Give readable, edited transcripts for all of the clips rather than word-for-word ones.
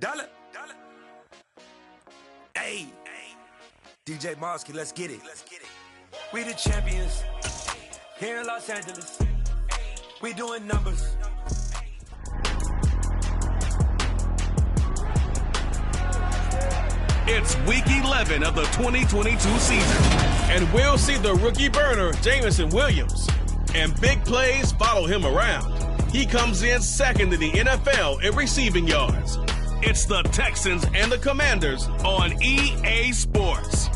Dollar. Hey, DJ Mosky, let's get it. We the champions here in Los Angeles. We doing numbers. It's week 11 of the 2022 season, and we'll see the rookie burner, Jameson Williams. And big plays follow him around. He comes in second in the NFL in receiving yards. It's the Texans and the Commanders on EA Sports.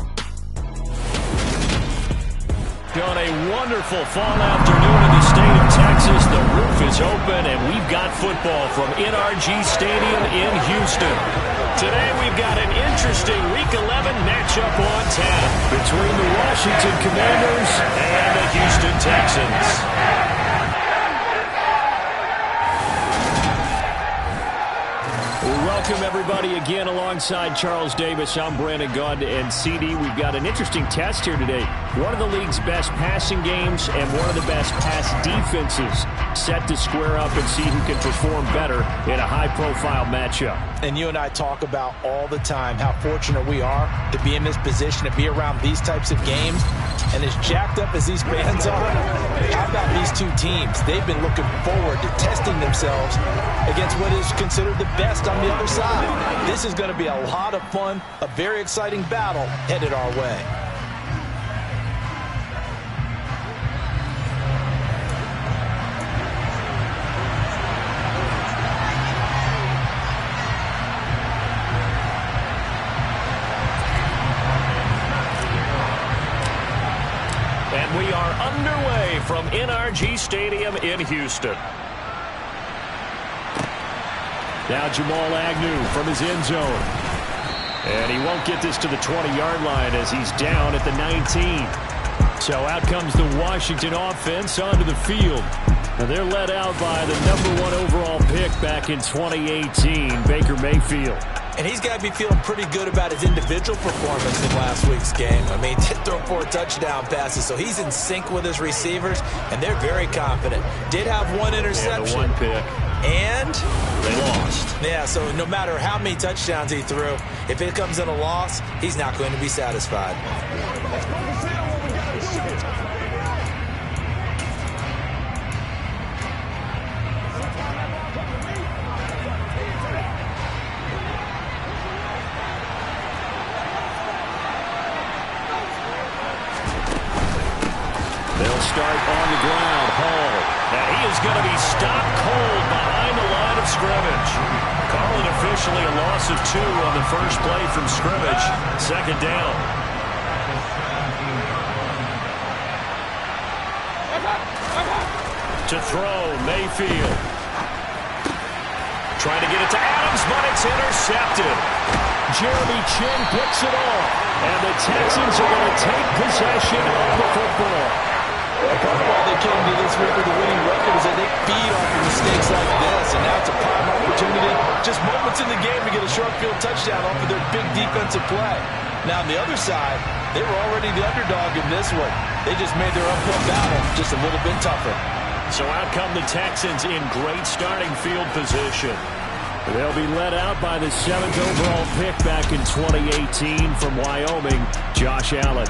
On a wonderful fall afternoon in the state of Texas, the roof is open, and we've got football from NRG Stadium in Houston. Today we've got an interesting Week 11 matchup on tap between the Washington Commanders and the Houston Texans. Welcome, everybody, again alongside Charles Davis. I'm Brandon Gaud, and CD. We've got an interesting test here today. One of the league's best passing games and one of the best pass defenses set to square up and see who can perform better in a high-profile matchup. And you and I talk about all the time how fortunate we are to be in this position, to be around these types of games. And as jacked up as these fans are, how about these two teams? They've been looking forward to testing themselves against what is considered the best on the other side. This is going to be a lot of fun, a very exciting battle headed our way. And we are underway from NRG Stadium in Houston. Now Jamal Agnew from his end zone. And he won't get this to the 20-yard line as he's down at the 19. So out comes the Washington offense onto the field. And they're led out by the #1 overall pick back in 2018, Baker Mayfield. And he's got to be feeling pretty good about his individual performance in last week's game. I mean, did throw 4 touchdown passes, so he's in sync with his receivers, and they're very confident. Did have 1 interception. Yeah, the 1 pick. And they lost. Yeah, so no matter how many touchdowns he threw, if it comes in a loss, he's not going to be satisfied. They'll start on the ground. Hall. And he is going to be stopped cold behind the line of scrimmage. Call it officially a loss of 2 on the first play from scrimmage. Second down. To throw, Mayfield. Trying to get it to Adams, but it's intercepted. Jeremy Chin picks it off. And the Texans are going to take possession of the football. Part of why they came to this week with a winning record is that they feed off of mistakes like this, and now it's a prime opportunity, just moments in the game to get a short field touchdown off of their big defensive play. Now, on the other side, they were already the underdog in this one. They just made their uphill battle just a little bit tougher. So out come the Texans in great starting field position. They'll be led out by the 7th overall pick back in 2018 from Wyoming, Josh Allen.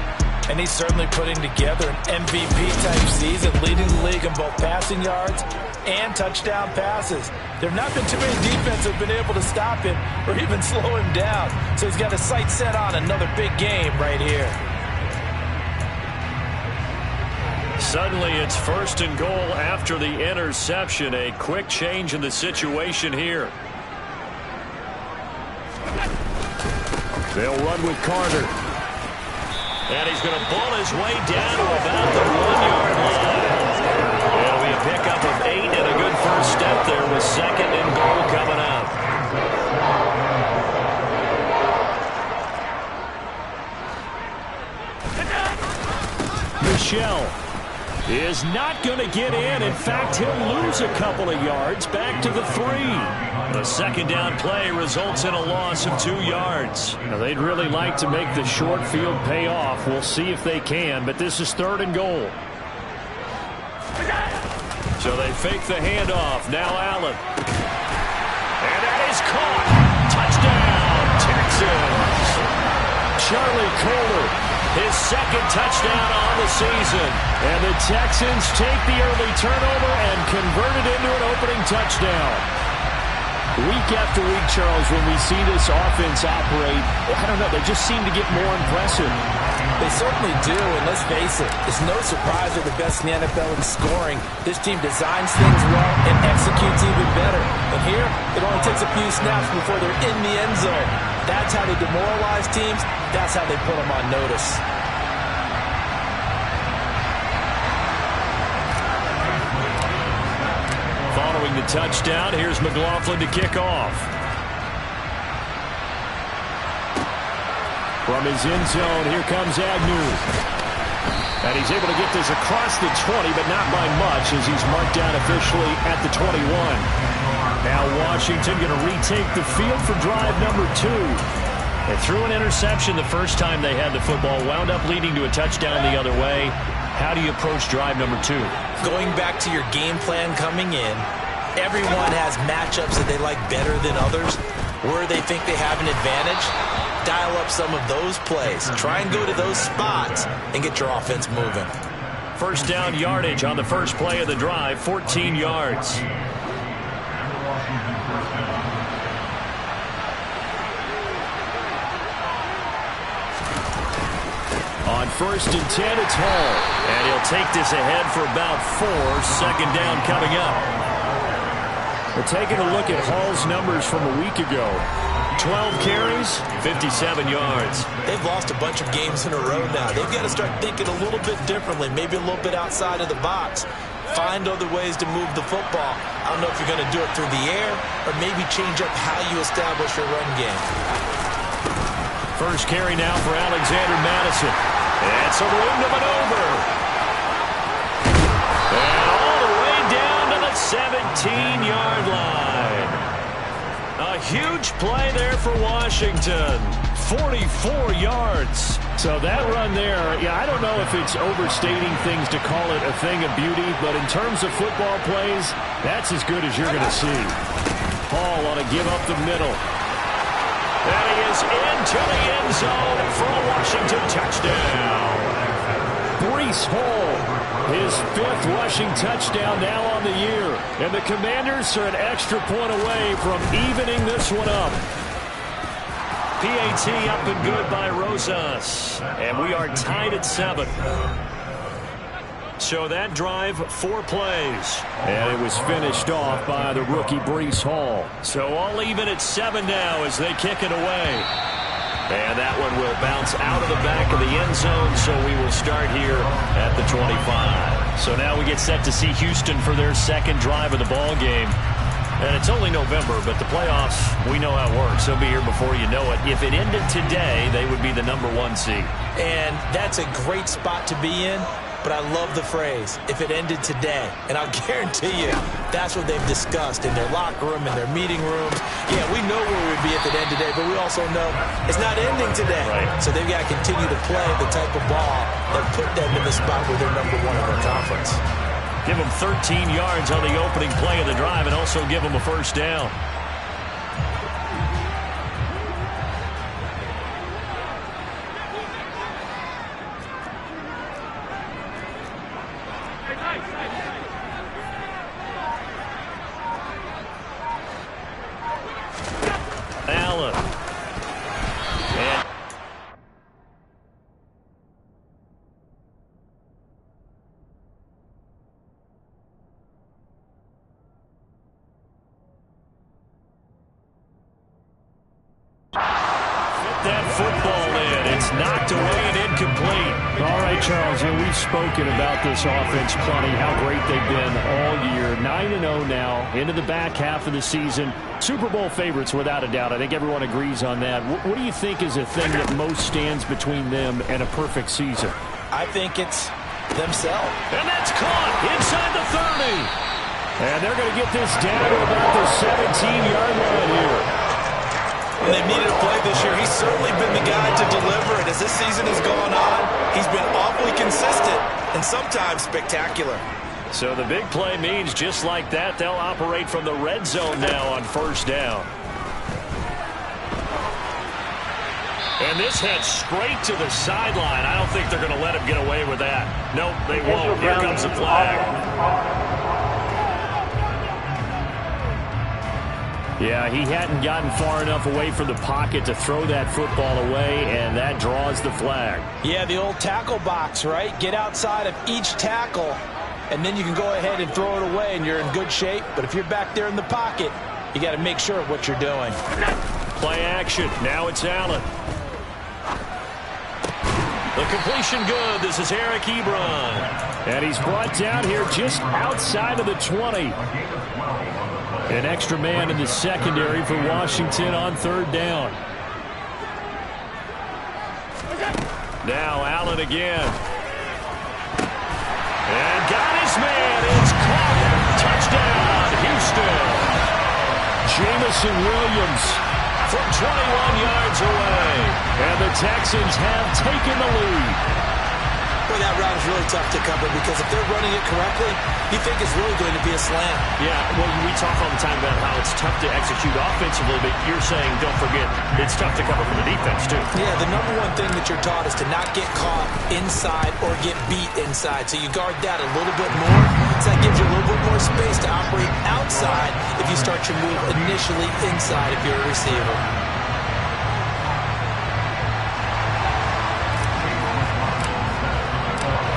And he's certainly putting together an MVP-type season, leading the league in both passing yards and touchdown passes. There have not been too many defenses that have been able to stop him or even slow him down. So he's got his sights set on another big game right here. Suddenly it's 1st and goal after the interception. A quick change in the situation here. They'll run with Carter. And he's going to pull his way down to about the 1-yard line. It'll be a pickup of 8 and a good first step there with 2nd and goal coming up. Michel is not going to get in. In fact, he'll lose a couple of yards back to the 3. The second down play results in a loss of 2 yards. Now, they'd really like to make the short field pay off. We'll see if they can, but this is 3rd and goal. So they fake the handoff. Now Allen. And that is caught. Texans. Charlie Kohler, his second touchdown on the season. And the Texans take the early turnover and convert it into an opening touchdown. Week after week, Charles, when we see this offense operate, I don't know, they just seem to get more impressive. They certainly do, and let's face it, it's no surprise they're the best in the NFL in scoring. This team designs things well and executes even better. And here, it only takes a few snaps before they're in the end zone. That's how they demoralize teams. That's how they put them on notice. Following the touchdown, here's McLaughlin to kick off. From his end zone, here comes Agnew. And he's able to get this across the 20, but not by much as he's marked down officially at the 21. Now Washington going to retake the field for drive number 2. They threw an interception the first time they had the football, wound up leading to a touchdown the other way. How do you approach drive number 2? Going back to your game plan coming in, everyone has matchups that they like better than others. Where they think they have an advantage, dial up some of those plays. Try and go to those spots and get your offense moving. First down yardage on the first play of the drive, 14 yards. On 1st and 10, it's Hall. And he'll take this ahead for about 4. Second down coming up. We're taking a look at Hall's numbers from a week ago. 12 carries, 57 yards. They've lost a bunch of games in a row now. They've got to start thinking a little bit differently, maybe a little bit outside of the box. Find other ways to move the football. I don't know if you're going to do it through the air or maybe change up how you establish your run game. First carry now for Alexander Madison. It's a room to maneuver. And all the way down to the 17-yard line. A huge play there for Washington. 44 yards. So that run there, yeah, I don't know if it's overstating things to call it a thing of beauty, but in terms of football plays, that's as good as you're going to see. Hall on to give up the middle. And he is into the end zone for a Washington touchdown. Breece Hall, his 5th rushing touchdown now on the year. And the Commanders are an extra point away from evening this one up. PAT up and good by Rosas. And we are tied at 7. So that drive, 4 plays. And it was finished off by the rookie Breece Hall. So all even at 7 now as they kick it away. And that one will bounce out of the back of the end zone, so we will start here at the 25. So now we get set to see Houston for their second drive of the ball game. And it's only November, but the playoffs, we know how it works. They'll be here before you know it. If it ended today, they would be the number 1 seed. And that's a great spot to be in. But I love the phrase, if it ended today. And I'll guarantee you, that's what they've discussed in their locker room, in their meeting rooms. Yeah, we know where we'd be if it ended today, but we also know it's not ending today. Right. So they've got to continue to play the type of ball that put them in the spot where they're number 1 in their conference. Give them 13 yards on the opening play of the drive and also give them a first down. Allen. And that football in. It's knocked away and incomplete. All right, Charles, and we've spoken about this offense plenty, how great they've been all year. 9-0 now, into the back half of the season. Super Bowl favorites, without a doubt. I think everyone agrees on that. What do you think is the thing that most stands between them and a perfect season? I think it's themselves. And that's caught inside the 30. And they're going to get this down to about the 17-yard line here. When they've needed a play this year, he's certainly been the guy to deliver it. As this season has gone on, he's been awfully consistent and sometimes spectacular. So the big play means just like that, they'll operate from the red zone now on first down. And this heads straight to the sideline. I don't think they're going to let him get away with that. Nope, they won't. Here comes the flag. Yeah, he hadn't gotten far enough away from the pocket to throw that football away, and that draws the flag. Yeah, the old tackle box, right? Get outside of each tackle, and then you can go ahead and throw it away, and you're in good shape. But if you're back there in the pocket, you got to make sure of what you're doing. Play action. Now it's Allen. The completion good. This is Eric Ebron. And he's brought down here just outside of the 20. An extra man in the secondary for Washington on third down. Now Allen again. And got his man. It's caught. Touchdown, Houston. Jamison Williams from 21 yards away. And the Texans have taken the lead. Boy, that route is really tough to cover because if they're running it correctly, you think it's really going to be a slant. Yeah, well, we talk all the time about how it's tough to execute offensively, but you're saying, don't forget, it's tough to cover for the defense, too. Yeah, the number one thing that you're taught is to not get caught inside or get beat inside. So you guard that a little bit more. So that gives you a little bit more space to operate outside if you start your move initially inside if you're a receiver.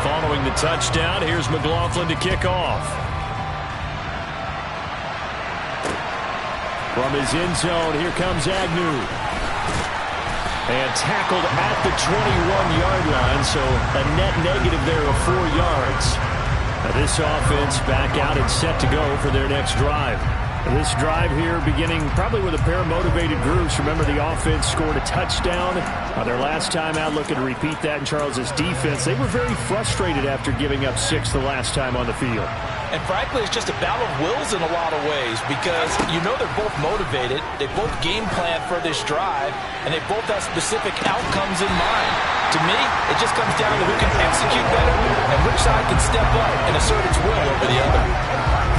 Following the touchdown, here's McLaughlin to kick off. From his end zone, here comes Agnew. And tackled at the 21-yard line, so a net negative there of 4 yards. Now this offense back out and set to go for their next drive. This drive here beginning probably with a pair of motivated groups. Remember, the offense scored a touchdown their last time out, looking to repeat that in Charles's defense. They were very frustrated after giving up 6 the last time on the field. And frankly, it's just a battle of wills in a lot of ways because you know they're both motivated. They both game plan for this drive, and they both have specific outcomes in mind. To me, it just comes down to who can execute better and which side can step up and assert its will over the other.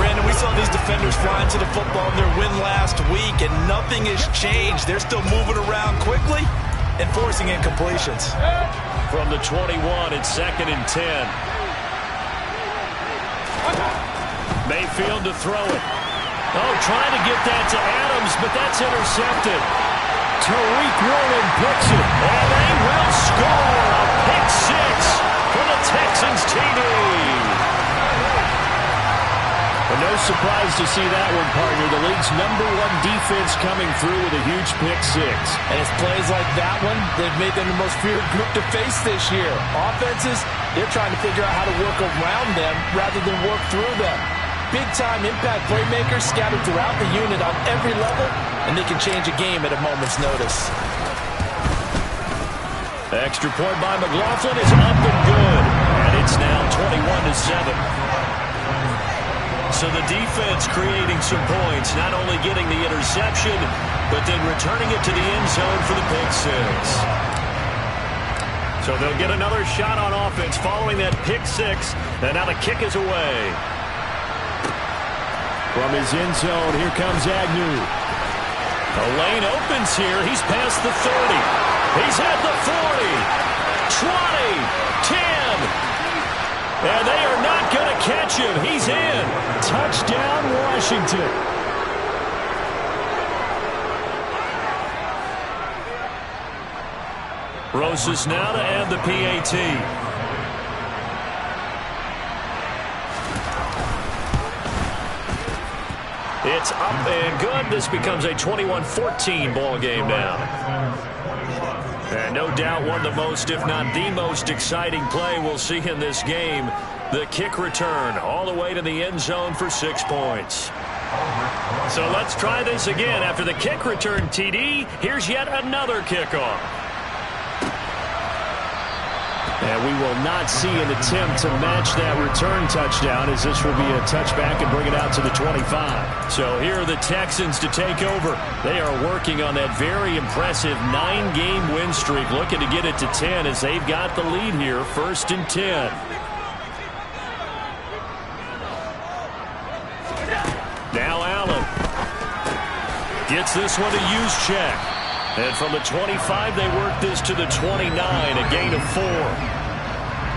Brandon, we saw these defenders flying to the football in their win last week, and nothing has changed. They're still moving around quickly and forcing incompletions. From the 21, it's 2nd and 10. Mayfield to throw it. Oh, trying to get that to Adams, but that's intercepted. Tariq Woolen picks it, and they will score a pick 6 for the Texans TD. But no surprise to see that one, partner. The league's #1 defense coming through with a huge pick 6. And it's plays like that one that have made them the most feared group to face this year. Offenses, they're trying to figure out how to work around them rather than work through them. Big-time impact playmakers scattered throughout the unit on every level, and they can change a game at a moment's notice. The extra point by McLaughlin is up and good. And it's now 21-7. So the defense creating some points, not only getting the interception, but then returning it to the end zone for the pick 6. So they'll get another shot on offense following that pick 6, and now the kick is away. From his end zone, here comes Agnew. The lane opens here. He's past the 30. He's at the 40, 20, 10. And they are not going to catch him. He's in. Touchdown, Washington. Rosas now to add the PAT. It's up and good. This becomes a 21-14 ball game now. And no doubt one of the most, if not the most exciting play we'll see in this game. The kick return all the way to the end zone for 6 points. So let's try this again. After the kick return, TD, here's yet another kickoff. And we will not see an attempt to match that return touchdown, as this will be a touchback and bring it out to the 25. So here are the Texans to take over. They are working on that very impressive 9-game win streak, looking to get it to 10 as they've got the lead here, 1st and 10. Now Allen gets this one to Juszczyk. And from the 25, they work this to the 29, a gain of 4.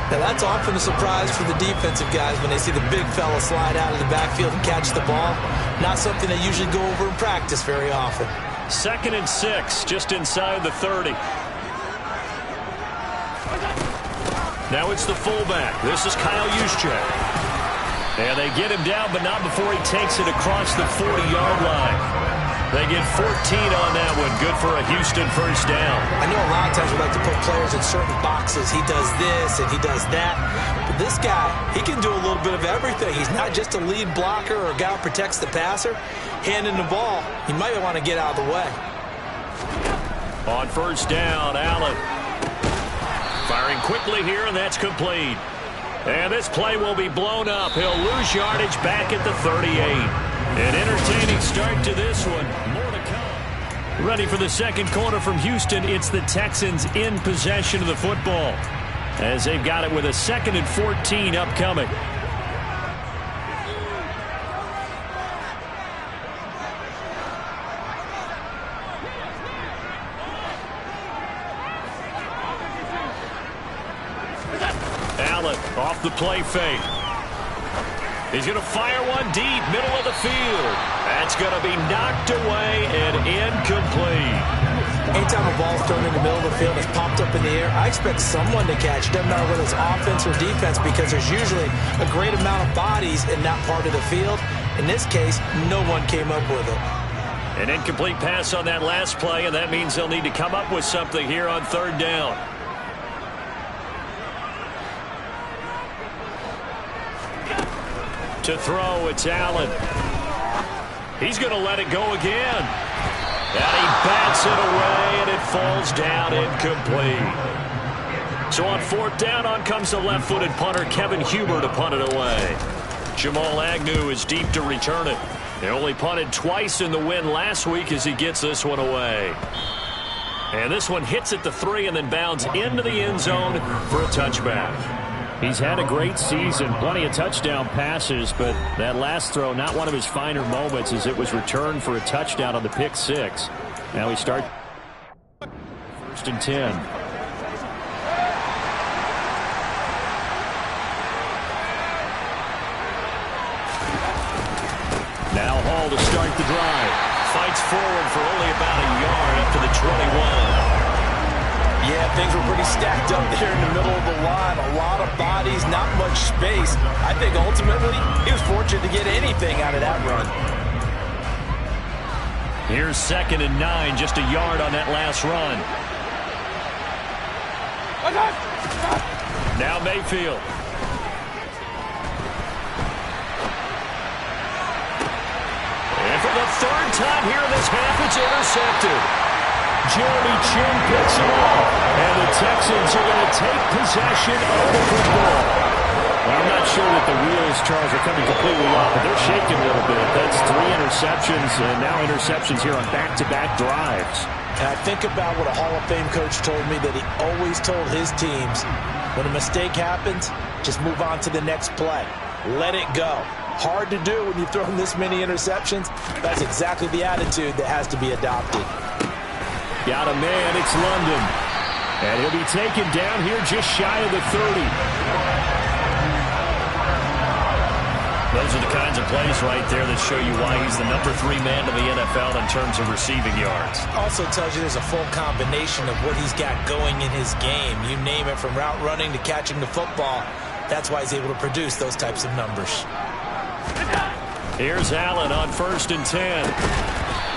Now that's often a surprise for the defensive guys when they see the big fella slide out of the backfield and catch the ball. Not something they usually go over in practice very often. 2nd and 6, just inside the 30. Now it's the fullback. This is Kyle Juszczyk. And they get him down, but not before he takes it across the 40-yard line. They get 14 on that one. Good for a Houston first down. I know a lot of times we like to put players in certain boxes. He does this and he does that. But this guy, he can do a little bit of everything. He's not just a lead blocker or a guy who protects the passer. Handing the ball, he might want to get out of the way. On first down, Allen. Firing quickly here, and that's complete. And this play will be blown up. He'll lose yardage back at the 38. An entertaining start to this one. More to come. Ready for the second quarter from Houston. It's the Texans in possession of the football as they've got it with a 2nd and 14 upcoming. Allen off the play fake. He's going to fire one deep, middle of the field. That's going to be knocked away and incomplete. Anytime a ball's thrown in the middle of the field, it's popped up in the air, I expect someone to catch it. Doesn't matter whether it's offense or defense, because there's usually a great amount of bodies in that part of the field. In this case, no one came up with it. An incomplete pass on that last play, and that means they'll need to come up with something here on 3rd down. To throw, it's Allen. He's going to let it go again. And he bats it away, and it falls down incomplete. So on 4th down, on comes the left-footed punter, Kevin Huber, to punt it away. Jamal Agnew is deep to return it. They only punted twice in the win last week as he gets this one away. And this one hits at the 3 and then bounds into the end zone for a touchback. He's had a great season, plenty of touchdown passes, but that last throw, not one of his finer moments, as it was returned for a touchdown on the pick 6. Now we start 1st and 10. Now Hall to start the drive. Fights forward for only about a yard up to the 21. Yeah, things were pretty stacked up there in the middle of the line. A lot of bodies, not much space. I think ultimately he was fortunate to get anything out of that run. Here's 2nd and 9, just a yard on that last run. Now Mayfield. And for the 3rd time here in this half, it's intercepted. Jeremy Chin picks it up, and the Texans are going to take possession of the football. Well, I'm not sure that the wheels, Charles, are coming completely off, but they're shaking a little bit. That's 3 interceptions, and now interceptions here on back-to-back drives. And I think about what a Hall of Fame coach told me, that he always told his teams, when a mistake happens, just move on to the next play. Let it go. Hard to do when you've thrown this many interceptions. That's exactly the attitude that has to be adopted. Got a man, it's London. And he'll be taken down here just shy of the 30. Those are the kinds of plays right there that show you why he's the number 3 man in the NFL in terms of receiving yards. Also tells you there's a full combination of what he's got going in his game. You name it, from route running to catching the football. That's why he's able to produce those types of numbers. Here's Allen on 1st and 10.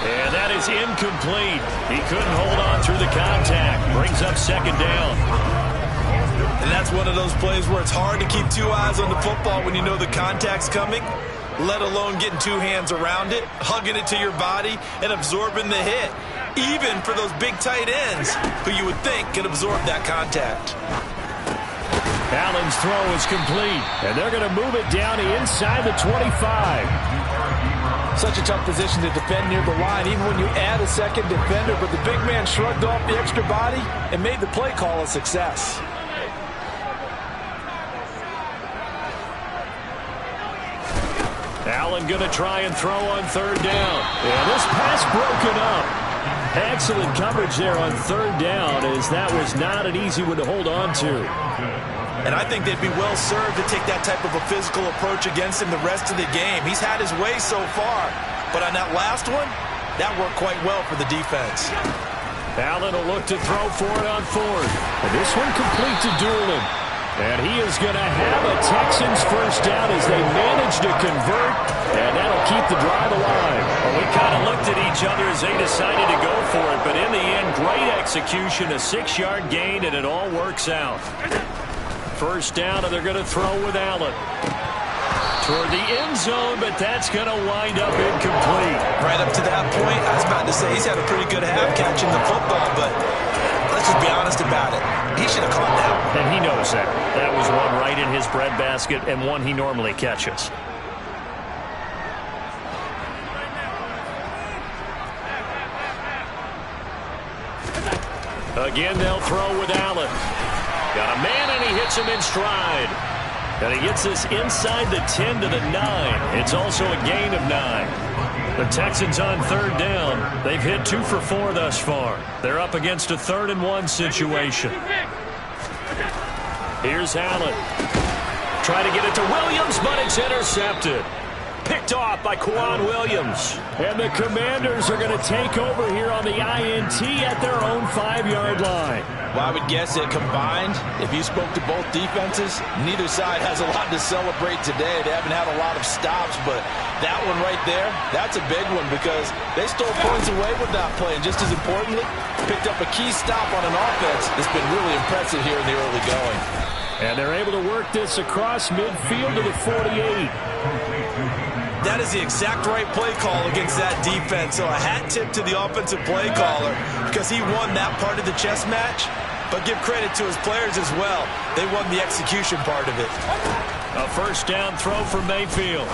And that is incomplete. He couldn't hold on through the contact. Brings up 2nd down. And that's one of those plays where it's hard to keep 2 eyes on the football when you know the contact's coming, let alone getting 2 hands around it, hugging it to your body, and absorbing the hit. Even for those big tight ends who you would think could absorb that contact. Allen's throw is complete, and they're going to move it down inside the 25. Such a tough position to defend near the line, even when you add a second defender, but the big man shrugged off the extra body and made the play call a success. Allen going to try and throw on 3rd down. And this pass broken up. Excellent coverage there on third down, as that was not an easy one to hold on to. And I think they'd be well served to take that type of a physical approach against him the rest of the game. He's had his way so far, but on that last one, that worked quite well for the defense. Allen will look to throw for it on fourth. And this one complete to Doolin. And he is going to have a Texans first down as they manage to convert, and that'll keep the drive alive. Well, we kind of looked at each other as they decided to go for it, but in the end, great execution, a 6-yard gain, and it all works out. First down, and they're going to throw with Allen. Toward the end zone, but that's going to wind up incomplete. Right up to that point, I was about to say he's had a pretty good half catching the football, but let's just be honest about it. He should have caught that. And he knows that. That was one right in his breadbasket and one he normally catches. Again, they'll throw with Allen. Got a man, and he hits him in stride. And he gets this inside the 10 to the 9. It's also a gain of 9. The Texans on third down. They've hit 2 for 4 thus far. They're up against a 3rd and 1 situation. Here's Allen. Trying to get it to Williams, but it's intercepted. Picked off by Quan Williams. And the Commanders are going to take over here on the INT at their own 5-yard line. Well, I would guess that combined, if you spoke to both defenses, neither side has a lot to celebrate today. They haven't had a lot of stops, but that one right there, that's a big one because they stole points away with that play. And just as importantly, picked up a key stop on an offense that's been really impressive here in the early going. And they're able to work this across midfield to the 48. That is the exact right play call against that defense. So a hat tip to the offensive play caller because he won that part of the chess match. But give credit to his players as well. They won the execution part of it. A first down throw for Mayfield.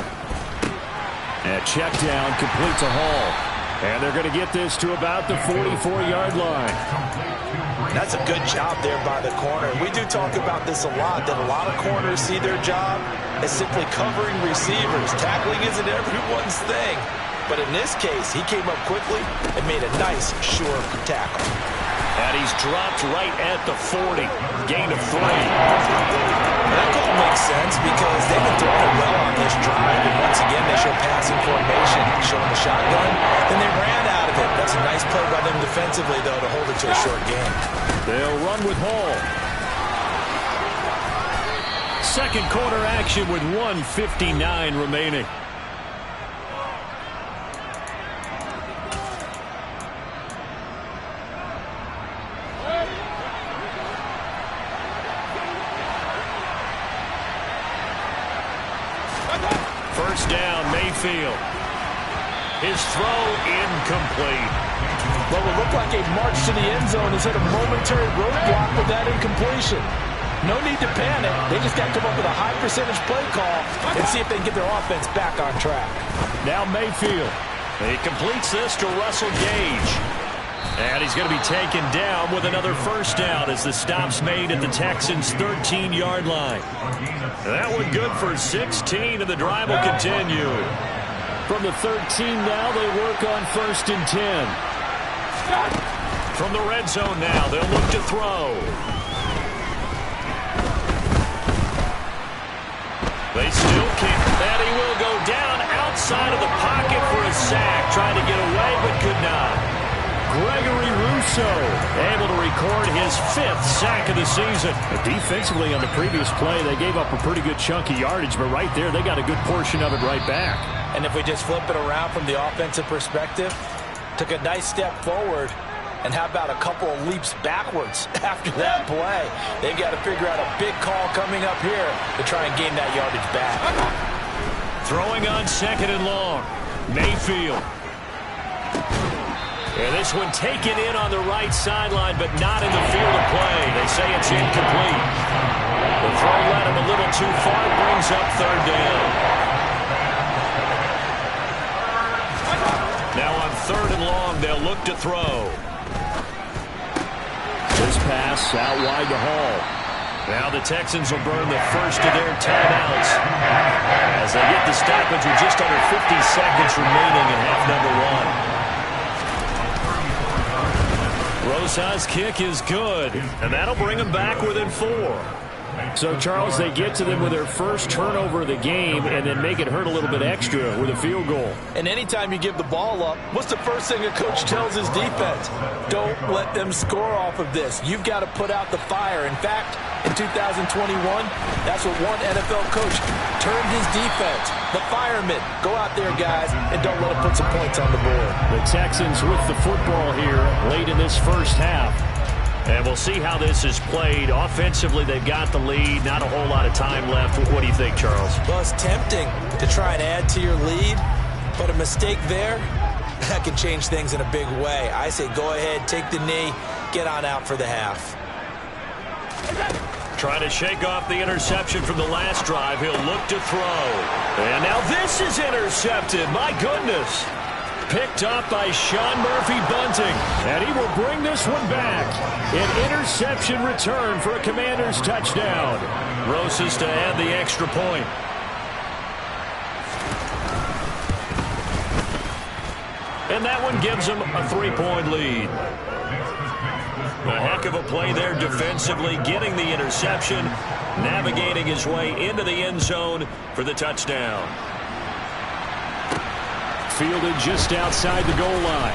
And check down complete to Hall. And they're going to get this to about the 44-yard line. That's a good job there by the corner. We do talk about this a lot, that a lot of corners see their job as simply covering receivers. Tackling isn't everyone's thing. But in this case, he came up quickly and made a nice, sure tackle. And he's dropped right at the 40. Gain of 3. That call makes sense because they've been throwing it well on this drive. And once again, they show passing formation, showing the shotgun. Then they ran out of it. That's a nice play by them defensively, though, to hold it to a short gain. They'll run with Hall. Second quarter action with 1:59 remaining. First down, Mayfield. His throw incomplete. Well, it looked like a march to the end zone has hit a momentary roadblock with that incompletion. No need to panic. They just got to come up with a high percentage play call and see if they can get their offense back on track. Now Mayfield. He completes this to Russell Gage. And he's going to be taken down with another first down as the stop's made at the Texans' 13-yard line. That one good for 16, and the drive will continue. From the 13 now, they work on 1st and 10. From the red zone now, they'll look to throw. They still can't. And he will go down outside of the pocket for a sack. Trying to get away, but could not. Gregory Rousseau able to record his 5th sack of the season. But defensively on the previous play, they gave up a pretty good chunk of yardage, but right there, they got a good portion of it right back. And if we just flip it around from the offensive perspective, took a nice step forward, and how about a couple of leaps backwards after that play? They've got to figure out a big call coming up here to try and gain that yardage back. Throwing on 2nd and long. Mayfield. And this one taken in on the right sideline, but not in the field of play. They say it's incomplete. The throw led him a little too far, brings up 3rd down. Now on 3rd and long, they'll look to throw. This pass out wide to Hall. Now the Texans will burn the first of their timeouts as they get the stoppage with just under 50 seconds remaining in half number 1. Rosa's kick is good, and that'll bring them back within 4. So, Charles, they get to them with their first turnover of the game and then make it hurt a little bit extra with a field goal. And anytime you give the ball up, what's the first thing a coach tells his defense? Don't let them score off of this. You've got to put out the fire. In fact, in 2021, that's what one NFL coach termed his defense. The firemen. Go out there, guys, and don't let them put some points on the board. The Texans with the football here late in this first half. And we'll see how this is played. Offensively, they've got the lead. Not a whole lot of time left. What do you think, Charles? Well, it's tempting to try and add to your lead, but a mistake there, that can change things in a big way. I say go ahead, take the knee, get on out for the half. Trying to shake off the interception from the last drive. He'll look to throw. And now this is intercepted. My goodness. Picked up by Sean Murphy-Bunting. And he will bring this one back. An interception return for a Commanders touchdown. Rosas to add the extra point. And that one gives him a 3-point lead. A heck of a play there defensively, getting the interception, navigating his way into the end zone for the touchdown. Fielded just outside the goal line.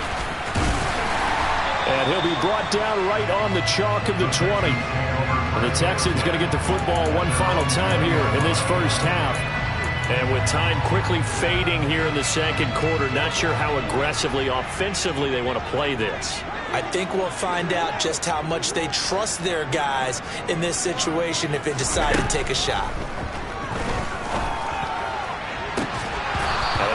And he'll be brought down right on the chalk of the 20. And the Texans going to get the football one final time here in this first half. And with time quickly fading here in the second quarter, not sure how aggressively, offensively they want to play this. I think we'll find out just how much they trust their guys in this situation if they decide to take a shot.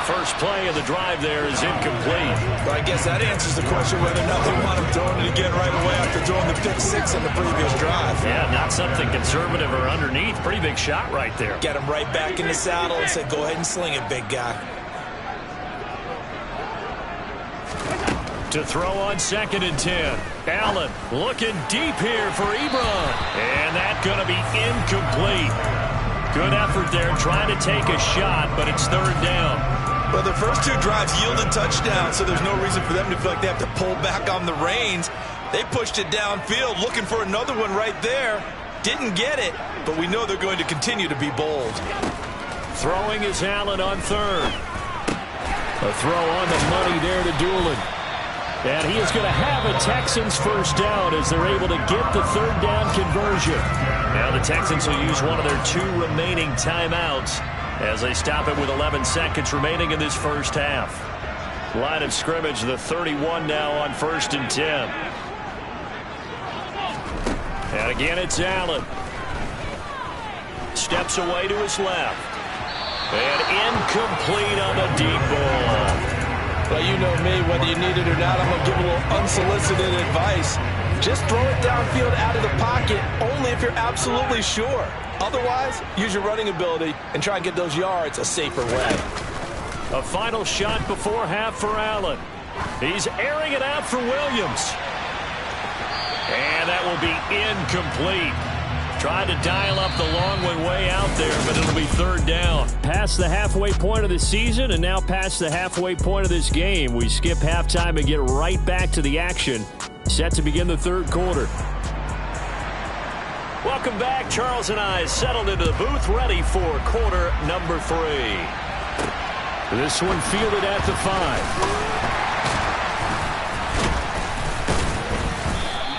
First play of the drive there is incomplete. Well, I guess that answers the question whether or not they want him throwing it again right away after throwing the pick 6 on the previous drive. Yeah, not something conservative or underneath. Pretty big shot right there. Get him right back in the saddle and say, go ahead and sling it, big guy. To throw on 2nd and 10. Allen looking deep here for Ebron. And that's going to be incomplete. Good effort there trying to take a shot, but it's 3rd down. Well, the first 2 drives yielded touchdowns, so there's no reason for them to feel like they have to pull back on the reins. They pushed it downfield, looking for another one right there. Didn't get it, but we know they're going to continue to be bold. Throwing is Allen on 3rd. A throw on the money there to Doolin. And he is going to have a Texans first down as they're able to get the 3rd down conversion. Now the Texans will use one of their 2 remaining timeouts as they stop it with 11 seconds remaining in this first half. Line of scrimmage, the 31 now on 1st and 10. And again, it's Allen. Steps away to his left. And incomplete on the deep ball. Well, you know me, whether you need it or not, I'm going to give a little unsolicited advice. Just throw it downfield out of the pocket only if you're absolutely sure. Otherwise, use your running ability and try and get those yards a safer way. A final shot before half for Allen. He's airing it out for Williams. And that will be incomplete. Tried to dial up the long one way out there, but it'll be 3rd down. Past the halfway point of the season and now past the halfway point of this game. We skip halftime and get right back to the action. Set to begin the 3rd quarter. Welcome back. Charles and I settled into the booth, ready for quarter number 3. This one fielded at the 5.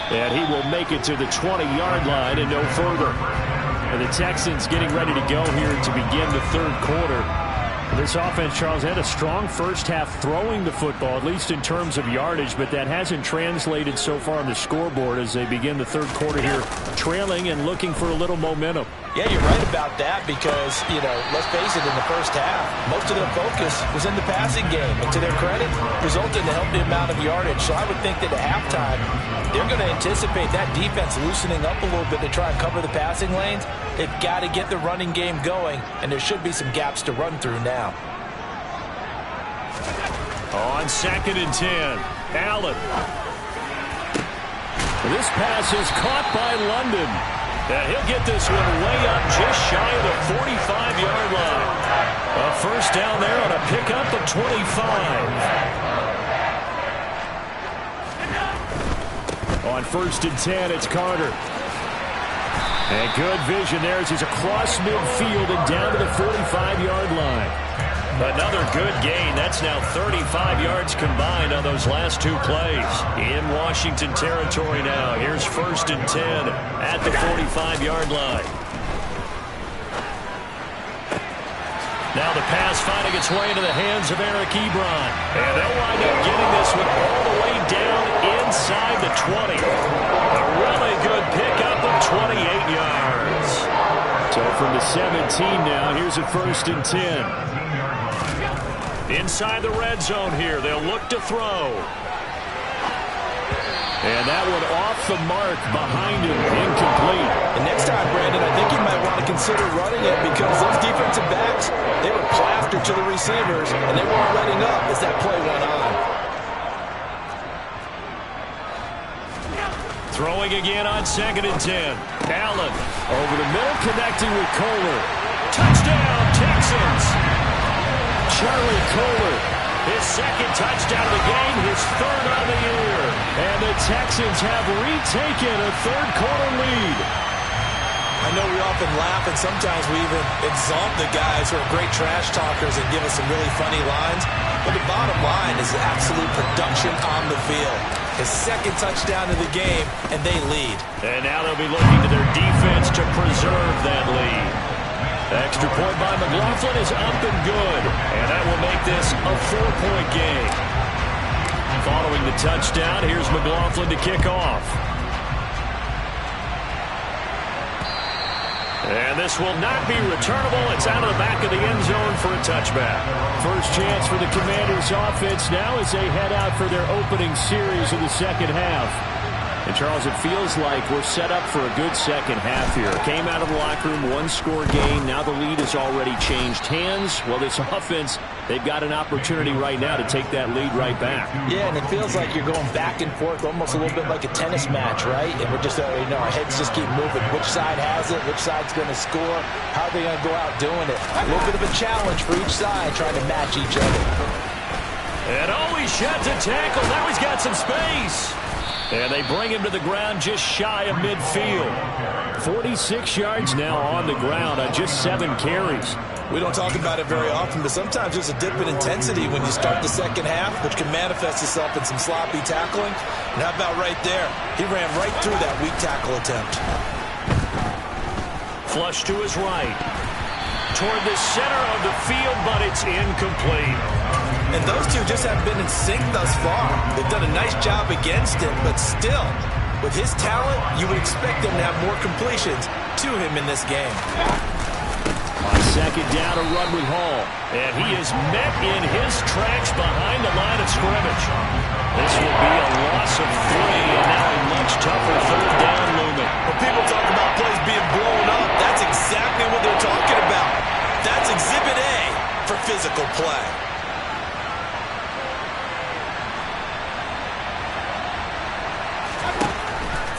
And he will make it to the 20-yard line and no further. And the Texans getting ready to go here to begin the 3rd quarter. This offense, Charles, had a strong first half throwing the football, at least in terms of yardage, but that hasn't translated so far on the scoreboard as they begin the 3rd quarter here, trailing and looking for a little momentum. Yeah, you're right about that because, let's face it, in the first half, most of their focus was in the passing game. And to their credit, resulted in a healthy amount of yardage. So I would think that at halftime, they're going to anticipate that defense loosening up a little bit to try and cover the passing lanes. They've got to get the running game going, and there should be some gaps to run through now. On 2nd and 10, Allen. This pass is caught by London. And he'll get this one way up just shy of the 45-yard line. A first down there on a pickup of 25. On 1st and 10, it's Carter. And good vision there as he's across midfield and down to the 45-yard line. Another good gain. That's now 35 yards combined on those last two plays. In Washington territory now. Here's 1st and 10 at the 45-yard line. Now the pass finding its way into the hands of Eric Ebron. And they'll wind up getting this one all the way down inside the 20. A really good pickup of 28 yards. So from the 17 now, here's a 1st and 10. Inside the red zone here, they'll look to throw. And that one off the mark behind him, incomplete. And next time, Brandon, I think you might want to consider running it because those defensive backs, they were plastered to the receivers, and they weren't letting up as that play went on. Throwing again on 2nd and 10. Allen over the middle, connecting with Kohler. Touchdown, Texans! Charlie Kohler, his 2nd touchdown of the game, his 3rd on the year. And the Texans have retaken a 3rd-quarter lead. I know we often laugh, and sometimes we even exalt the guys who are great trash talkers and give us some really funny lines. But the bottom line is the absolute production on the field. His 2nd touchdown of the game, and they lead. And now they'll be looking to their defense to preserve that lead. Extra point by McLaughlin is up and good. And that will make this a 4-point game. Following the touchdown, here's McLaughlin to kick off. And this will not be returnable. It's out of the back of the end zone for a touchback. First chance for the Commanders offense now as they head out for their opening series of the second half. And, Charles, it feels like we're set up for a good second half here. Came out of the locker room, 1-score game. Now the lead has already changed hands. Well, this offense, they've got an opportunity right now to take that lead right back. Yeah, and it feels like you're going back and forth, almost a little bit like a tennis match, right? And we're just, our heads just keep moving. Which side has it? Which side's going to score? How are they going to go out doing it? A little bit of a challenge for each side, trying to match each other. And he shot to tackle. Now he's got some space. And they bring him to the ground just shy of midfield. 46 yards now on the ground on just 7 carries. We don't talk about it very often, but sometimes there's a dip in intensity when you start the second half, which can manifest itself in some sloppy tackling. And how about right there? He ran right through that weak tackle attempt. Flush to his right. Toward the center of the field, but it's incomplete. And those two just haven't been in sync thus far. They've done a nice job against him, but still, with his talent, you would expect them to have more completions to him in this game. On 2nd down, a run with Hall. And he is met in his tracks behind the line of scrimmage. This will be a loss of 3, and now a much tougher 3rd down looming. When people talk about plays being blown up, that's exactly what they're talking about. That's Exhibit A for physical play.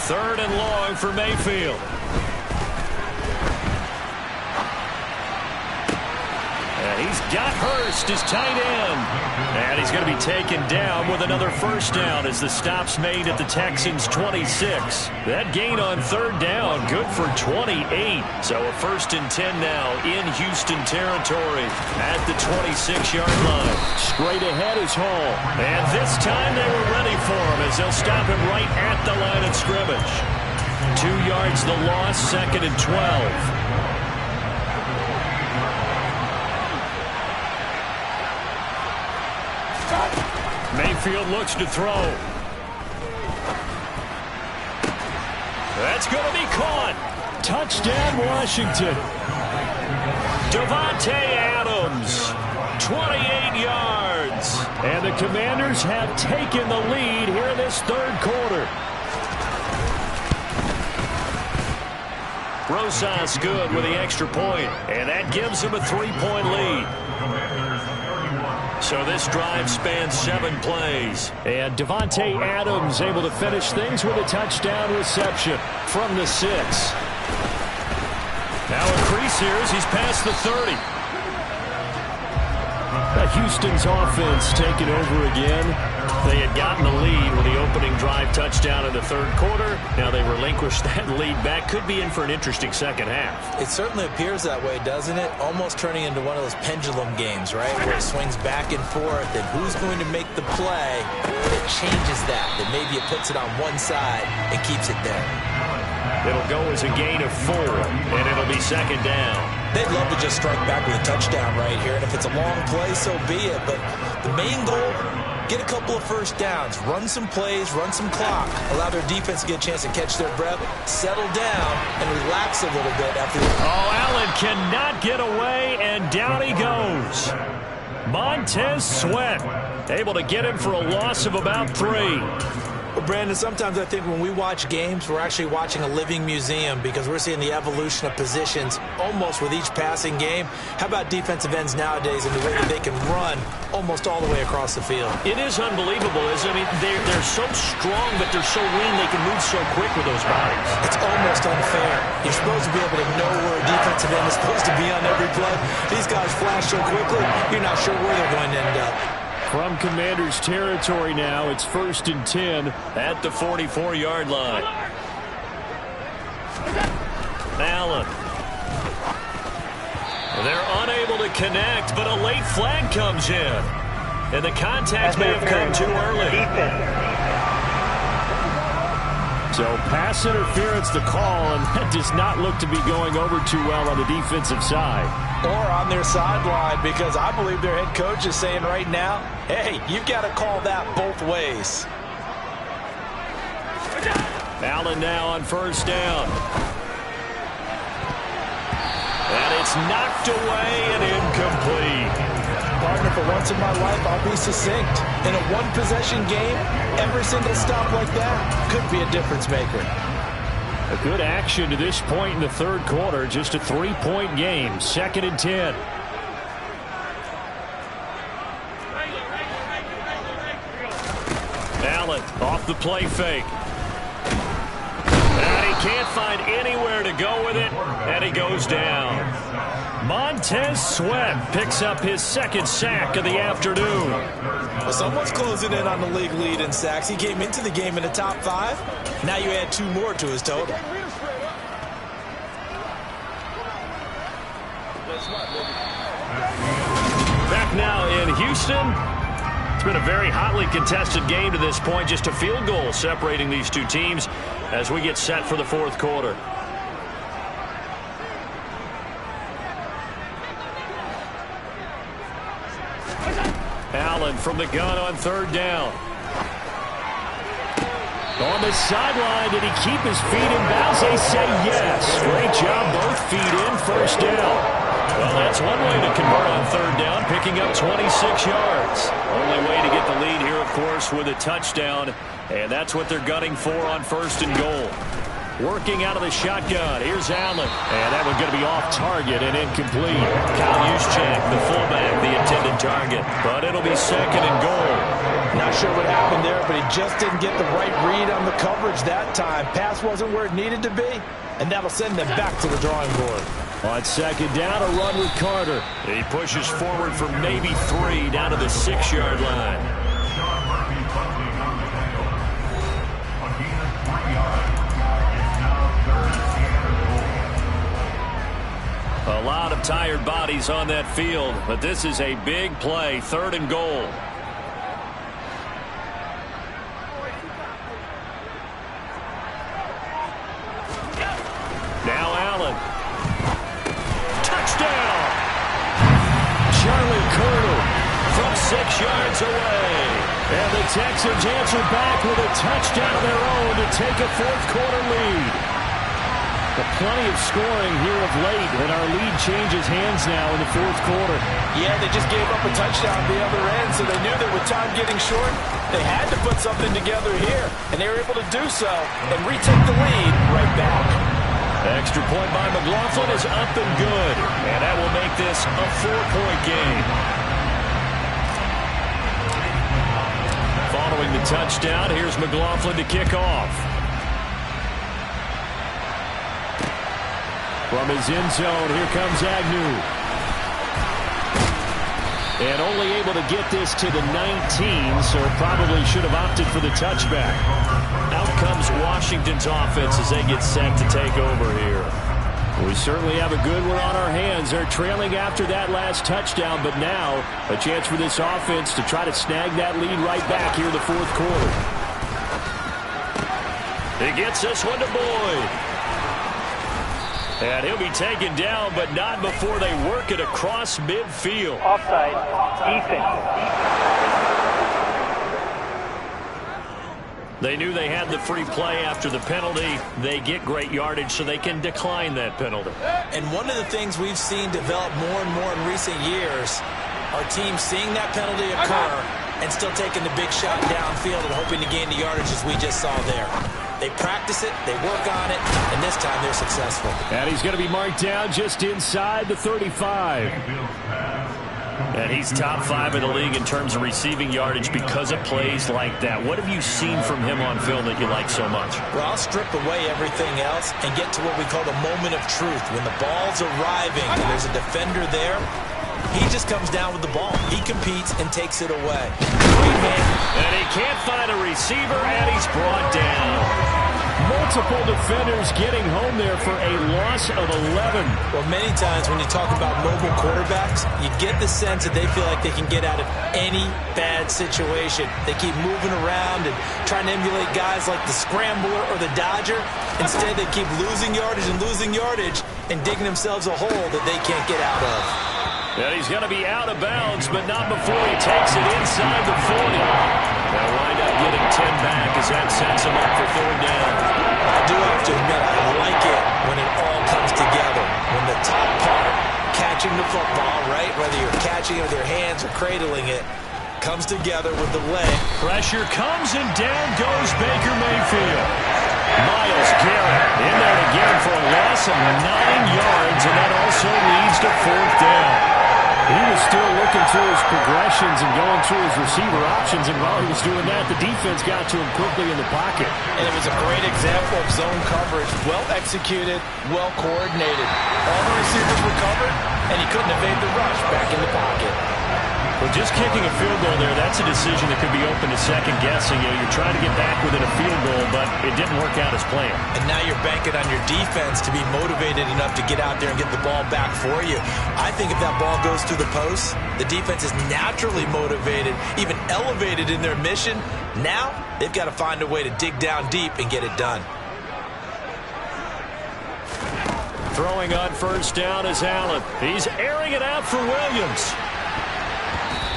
Third and long for Mayfield. And he's got Hurst, his tight end. And he's going to be taken down with another 1st down as the stop's made at the Texans' 26. That gain on 3rd down, good for 28. So a 1st and 10 now in Houston territory at the 26-yard line. Straight ahead is Hall. And this time they were ready for him as they'll stop him right at the line of scrimmage. 2 yards the loss, 2nd and 12. Mayfield looks to throw. That's going to be caught. Touchdown, Washington. Davante Adams, 28 yards. And the Commanders have taken the lead here in this 3rd quarter. Rosas good with the extra point, and that gives him a 3-point lead. So this drive spans 7 plays. And Davante Adams able to finish things with a touchdown reception from the 6. Now a crease here as he's past the 30. Houston's offense taking over again. They had gotten the lead with the opening drive touchdown in the third quarter. Now they relinquished that lead back. Could be in for an interesting second half. It certainly appears that way, doesn't it? Almost turning into one of those pendulum games, right? Where it swings back and forth, and who's going to make the play that changes that? That maybe it puts it on one side and keeps it there. It'll go as a gain of 4, and it'll be second down. They'd love to just strike back with a touchdown right here, and if it's a long play, so be it. But the main goal, get a couple of first downs, run some plays, run some clock, allow their defense to get a chance to catch their breath, settle down, and relax a little bit after. Oh, Allen cannot get away, and down he goes. Montez Sweat able to get him for a loss of about 3. Well, Brandon, sometimes I think when we watch games, we're actually watching a living museum because we're seeing the evolution of positions almost with each passing game. How about defensive ends nowadays and the way that they can run almost all the way across the field? It is unbelievable, isn't it? I mean, they're so strong, but they're so lean. They can move so quick with those bodies. It's almost unfair. You're supposed to be able to know where a defensive end is supposed to be on every play. These guys flash so quickly, you're not sure where they're going to end up. From Commanders territory now, it's 1st and 10 at the 44-yard line. Allen. They're unable to connect, but a late flag comes in. And the contact may have come too early. So pass interference the call, and that does not look to be going over too well on the defensive side. Or on their sideline, because I believe their head coach is saying right now, hey, you've got to call that both ways. Allen now on first down. And it's knocked away and incomplete. Partner, for once in my life, I'll be succinct. In a one-possession game, every single stop like that could be a difference maker. A good action to this point in the third quarter. Just a 3-point game. 2nd and 10. Allen off the play fake. And he can't find anywhere to go with it. And he goes down. Montez Sweat picks up his 2nd sack of the afternoon. Well, someone's closing in on the league lead in sacks. He came into the game in the top 5. Now you add 2 more to his total. Back now in Houston. It's been a very hotly contested game to this point. Just a field goal separating these two teams as we get set for the fourth quarter. Allen from the gun on third down. On the sideline, did he keep his feet in bounds? They say yes. Great job, both feet in, first down. Well, that's one way to convert on third down, picking up 26 yards. Only way to get the lead here, of course, with a touchdown, and that's what they're gunning for on 1st and goal. Working out of the shotgun. Here's Allen. And that one going to be off target and incomplete. Kyle Juszczyk, the fullback, the intended target. But it'll be 2nd and goal. Not sure what happened there, but he just didn't get the right read on the coverage that time. Pass wasn't where it needed to be, and that'll send them back to the drawing board. On 2nd down, a run with Carter. He pushes forward for maybe 3 down to the 6-yard line. A lot of tired bodies on that field, but this is a big play, 3rd and goal. Now Allen. Touchdown! Charlie Curdle from 6 yards away. And the Texans answer back with a touchdown of their own to take a fourth quarter lead. But plenty of scoring here of late, and our lead changes hands now in the fourth quarter. Yeah, they just gave up a touchdown the other end, so they knew that with time getting short, they had to put something together here, and they were able to do so and retake the lead right back. Extra point by McLaughlin is up and good, and that will make this a 4-point game. Following the touchdown, here's McLaughlin to kick off. From his end zone, here comes Agnew. And only able to get this to the 19, so probably should have opted for the touchback. Out comes Washington's offense as they get set to take over here. We certainly have a good one on our hands. They're trailing after that last touchdown, but now a chance for this offense to try to snag that lead right back here in the fourth quarter. He gets this one to Boyd. And he'll be taken down, but not before they work it across midfield. Offside, defense. They knew they had the free play after the penalty. They get great yardage, so they can decline that penalty. And one of the things we've seen develop more and more in recent years are teams seeing that penalty occur and still taking the big shot downfield and hoping to gain the yardage as we just saw there. They practice it, they work on it, and this time they're successful. And he's going to be marked down just inside the 35. And he's top 5 in the league in terms of receiving yardage because of plays like that. What have you seen from him on film that you like so much? Well, I'll strip away everything else and get to what we call the moment of truth. When the ball's arriving and there's a defender there, he just comes down with the ball. He competes and takes it away. Great man. And he can't find a receiver, and he's brought down. Multiple defenders getting home there for a loss of 11. Well, many times when you talk about mobile quarterbacks, you get the sense that they feel like they can get out of any bad situation. They keep moving around and trying to emulate guys like the Scrambler or the Dodger. Instead, they keep losing yardage and digging themselves a hole that they can't get out of. And he's going to be out of bounds, but not before he takes it inside the 40. They'll wind up getting 10 back as that sets him up for third down. I do have to admit, I like it when it all comes together. When the top part, catching the football, right, whether you're catching it with your hands or cradling it, comes together with the leg. Pressure comes, and down goes Baker Mayfield. Myles Garrett in there again for a loss of 9 yards, and that also leads to fourth down. He was still looking through his progressions and going through his receiver options, and while he was doing that, the defense got to him quickly in the pocket. And it was a great example of zone coverage. Well executed, well coordinated. All the receivers were covered, and he couldn't evade the rush back in the pocket. Well, just kicking a field goal there, that's a decision that could be open to second guessing. You're trying to get back within a field goal, but it didn't work out as planned. And now you're banking on your defense to be motivated enough to get out there and get the ball back for you. I think if that ball goes through the post, the defense is naturally motivated, even elevated in their mission. Now they've got to find a way to dig down deep and get it done. Throwing on first down is Allen. He's airing it out for Williams.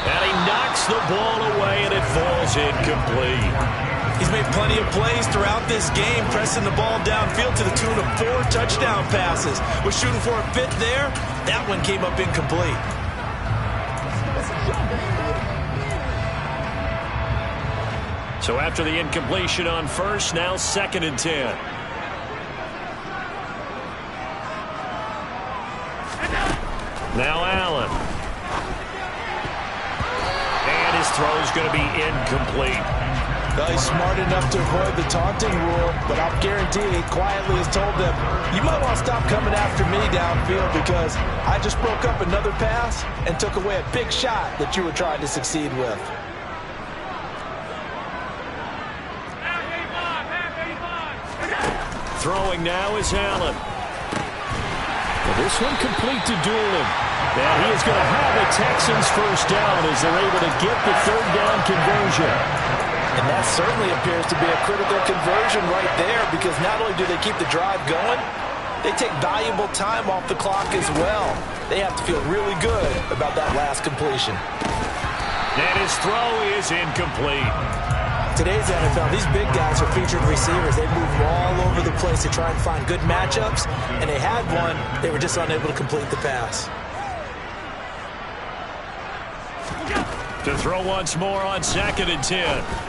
And he knocks the ball away, and it falls incomplete. He's made plenty of plays throughout this game, pressing the ball downfield to the tune of 4 touchdown passes. Was shooting for a 5th there. That one came up incomplete. So after the incompletion on first, now 2nd and 10. Now Allen. And his throw is going to be incomplete. Well, he's smart enough to avoid the taunting rule, but I'll guarantee he quietly has told them, you might want to stop coming after me downfield because I just broke up another pass and took away a big shot that you were trying to succeed with. Throwing now is Allen. Well, this one complete to Doolin. And he is going to have the Texans first down as they're able to get the third down conversion. And that certainly appears to be a critical conversion right there because not only do they keep the drive going, they take valuable time off the clock as well. They have to feel really good about that last completion. And his throw is incomplete. Today's NFL, these big guys are featured receivers. They move all over the place to try and find good matchups, and they had one. They were just unable to complete the pass. To throw once more on 2nd and 10.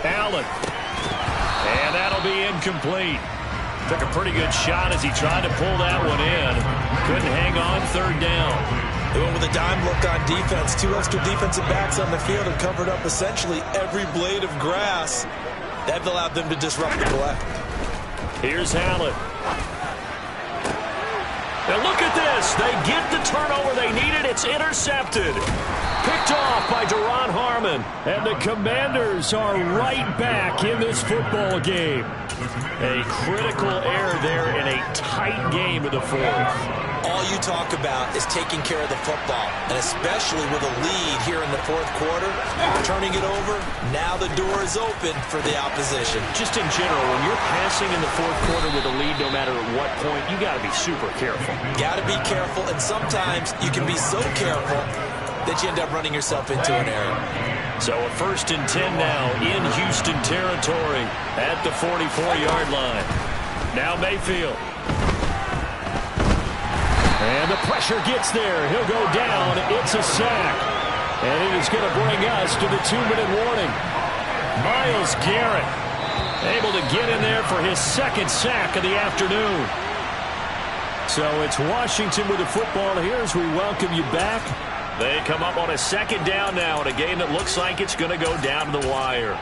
Allen. And that'll be incomplete. Took a pretty good shot as he tried to pull that one in. Couldn't hang on third down. They went with a dime look on defense. 2 extra defensive backs on the field and covered up essentially every blade of grass. That allowed them to disrupt the play. Here's Allen. And look at this. They get the turnover they needed. It's intercepted. Picked off by Duron Harmon. And the Commanders are right back in this football game. A critical error there in a tight game of the fourth. All you talk about is taking care of the football, and especially with a lead here in the fourth quarter, turning it over, now the door is open for the opposition. Just in general, when you're passing in the fourth quarter with a lead, no matter at what point, you got to be super careful. Got to be careful, and sometimes you can be so careful that you end up running yourself into an error. So a 1st and 10 now in Houston territory at the 44-yard line. Now Mayfield. And the pressure gets there. He'll go down. It's a sack. And it is going to bring us to the 2-minute warning. Myles Garrett able to get in there for his 2nd sack of the afternoon. So it's Washington with the football here as we welcome you back. They come up on a 2nd down now in a game that looks like it's going to go down to the wire.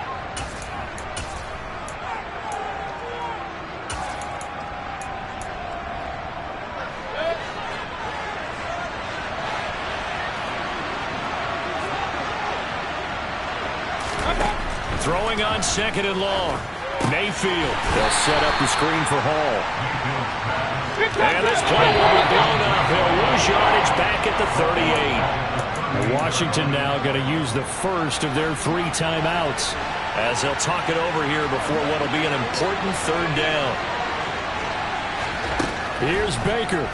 Throwing on 2nd and long. Mayfield. They'll set up the screen for Hall. And this play will be blown up. He'll lose yardage back at the 38. And Washington now going to use the first of their 3 timeouts as they'll talk it over here before what will be an important 3rd down. Here's Baker.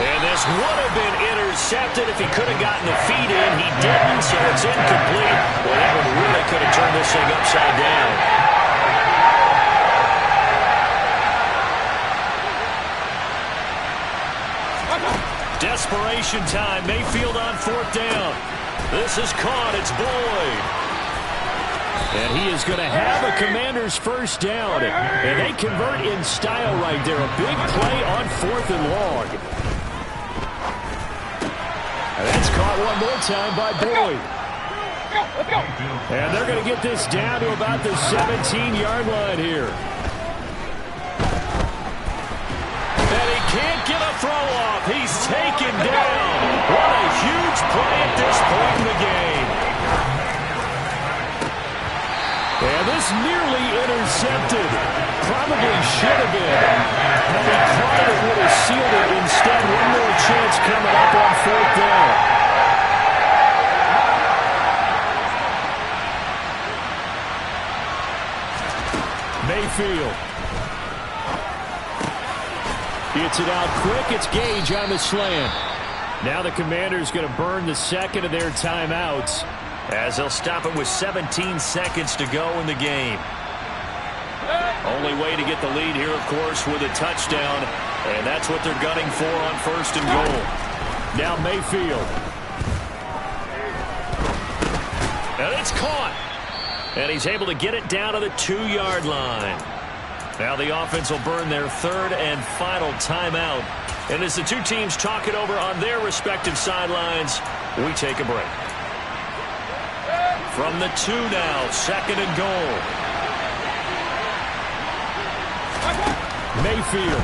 And this would have been intercepted if he could have gotten the feet in. He didn't, so it's incomplete. Well, that one really could have turned this thing upside down. Desperation time. Mayfield on 4th down. This is caught. It's Boyd. And he is going to have a Commander's 1st down. And they convert in style right there. A big play on 4th and long. And that's caught one more time by Boyd. And they're going to get this down to about the 17-yard line here. And he can't get a throw off. He's taken down. What a huge play at this point in the game. And this nearly intercepted. Probably should have been. If he tried, it would have sealed it. Instead, one more chance coming up on 4th down. Mayfield. Gets it out quick. It's Gage on the slant. Now the Commanders going to burn the 2nd of their timeouts as they'll stop it with 17 seconds to go in the game. Only way to get the lead here, of course, with a touchdown, and that's what they're gunning for on 1st and goal. Now Mayfield. And it's caught. And he's able to get it down to the 2-yard line. Now the offense will burn their 3rd and final timeout. And as the 2 teams talk it over on their respective sidelines, we take a break. From the 2 now, 2nd and goal. Mayfield.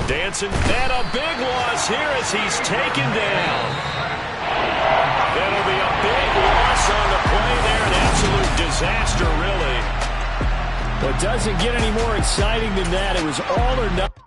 Dancing. And a big loss here as he's taken down. That'll be a big loss on the play there. An absolute disaster, really. But doesn't get any more exciting than that. It was all or nothing.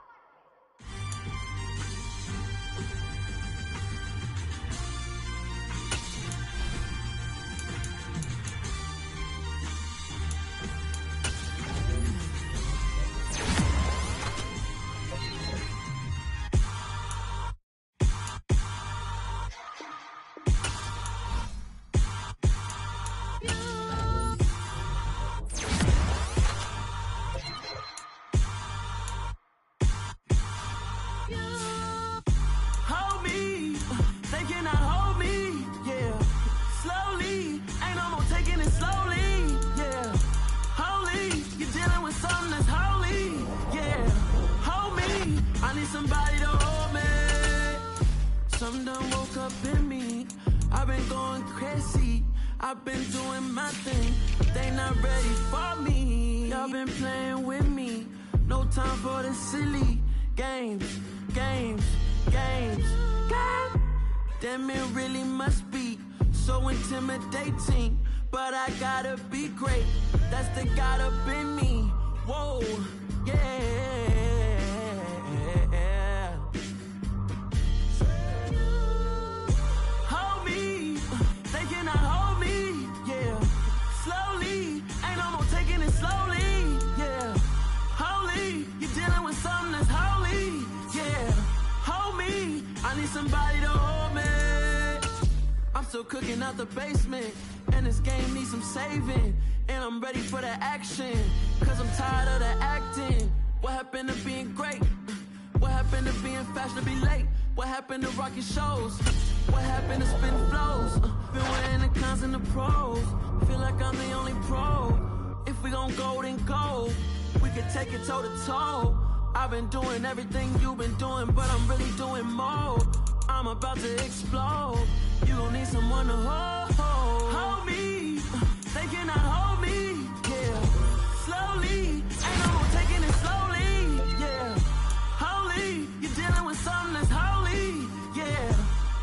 I've been doing my thing, they not ready for me. Y'all been playing with me, No time for the silly games. God damn, it really must be so intimidating. But I gotta be great. That's the God up in me. Whoa, yeah. Hold me, they cannot hold me, yeah. Slowly, ain't no more taking it slowly, yeah. Holy, you're dealing with something that's holy, yeah. Hold me, I need somebody to hold me. I'm still cooking out the basement, and this game needs some saving. And I'm ready for the action, cause I'm tired of the acting. What happened to being great? What happened to being fashionably late? What happened to rocking shows? What happened to spin flows? Been wearing the cons and the pros. Feel like I'm the only pro. If we gon' go, then go. We could take it toe to toe. I've been doing everything you've been doing, but I'm really doing more. I'm about to explode. You gon' need someone to hold me. They cannot hold me, yeah. Slowly, ain't no more taking it slowly, yeah. Holy, you're dealing with something that's holy, yeah.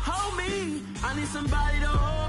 Hold me, I need somebody to hold